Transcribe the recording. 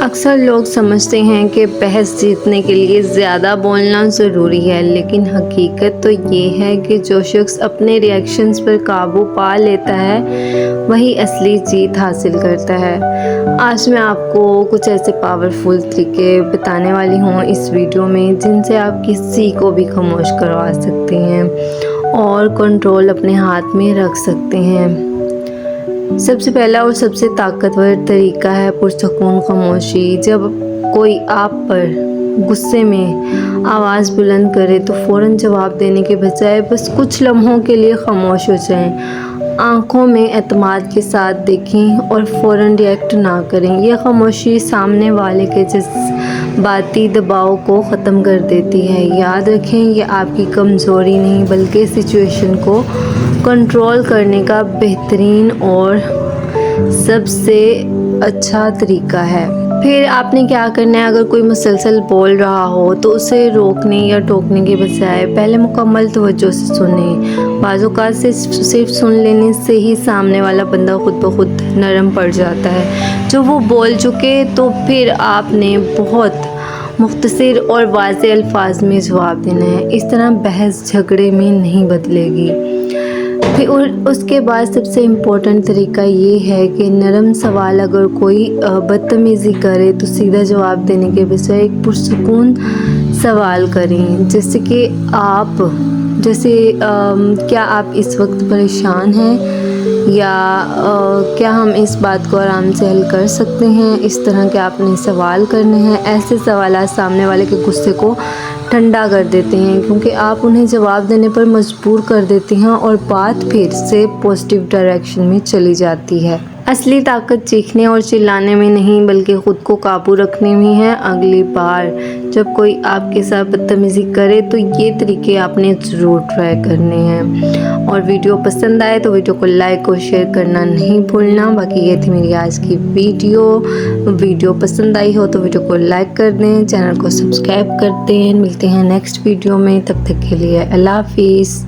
اکثر لوگ سمجھتے ہیں کہ بحث جیتنے کے لیے زیادہ بولنا ضروری ہے، لیکن حقیقت تو یہ ہے کہ جو شخص اپنے ری ایکشنز پر قابو پا لیتا ہے وہی اصلی جیت حاصل کرتا ہے۔ آج میں آپ کو کچھ ایسے پاورفل طریقے بتانے والی ہوں اس ویڈیو میں جن سے آپ کسی کو بھی خاموش کروا سکتے ہیں اور کنٹرول اپنے ہاتھ میں رکھ سکتے ہیں۔ سب سے پہلا اور سب سے طاقتور طریقہ ہے پرسکون خاموشی۔ جب کوئی آپ پر غصے میں آواز بلند کرے تو فوراً جواب دینے کے بجائے بس کچھ لمحوں کے لیے خاموش ہو جائیں۔ آنکھوں میں اعتماد کے ساتھ دیکھیں اور فوراً ری ایکٹ نہ کریں۔ یہ خاموشی سامنے والے کے جذباتی دباؤ کو ختم کر دیتی ہے۔ یاد رکھیں، یہ آپ کی کمزوری نہیں بلکہ سچویشن کو کنٹرول کرنے کا بہترین اور سب سے اچھا طریقہ ہے۔ پھر آپ نے کیا کرنا ہے، اگر کوئی مسلسل بول رہا ہو تو اسے روکنے یا ٹوکنے کے بجائے پہلے مکمل توجہ سے سنیں۔ بعض اوقات صرف سن لینے سے ہی سامنے والا بندہ خود بخود نرم پڑ جاتا ہے۔ جب وہ بول چکے تو پھر آپ نے بہت مختصر اور واضح الفاظ میں جواب دینا ہے۔ اس طرح بحث جھگڑے میں نہیں بدلے گی۔ پھر اس کے بعد سب سے امپورٹنٹ طریقہ یہ ہے کہ نرم سوال اگر کوئی بدتمیزی کرے تو سیدھا جواب دینے کے بجائے ایک پرسکون سوال کریں، جیسے کہ کیا آپ اس وقت پریشان ہیں، یا کیا ہم اس بات کو آرام سے حل کر سکتے ہیں۔ اس طرح کے آپ نے سوال کرنے ہیں۔ ایسے سوالات سامنے والے کے غصے کو ٹھنڈا کر دیتے ہیں، کیونکہ آپ انہیں جواب دینے پر مجبور کر دیتے ہیں اور بات پھر سے پازیٹیو ڈائریکشن میں چلی جاتی ہے۔ اصلی طاقت چیخنے اور چلانے میں نہیں بلکہ خود کو قابو رکھنے میں ہے۔ اگلی بار جب کوئی آپ کے ساتھ بدتمیزی کرے تو یہ طریقے آپ نے ضرور ٹرائی کرنے ہیں۔ اور ویڈیو پسند آئے تو ویڈیو کو لائک اور شیئر کرنا نہیں بھولنا۔ باقی یہ تھی میری آج کی ویڈیو پسند آئی ہو تو ویڈیو کو لائک کر دیں، چینل کو سبسکرائب کر دیں۔ ملتے ہیں نیکسٹ ویڈیو میں، تب تک کے لیے اللہ حافظ۔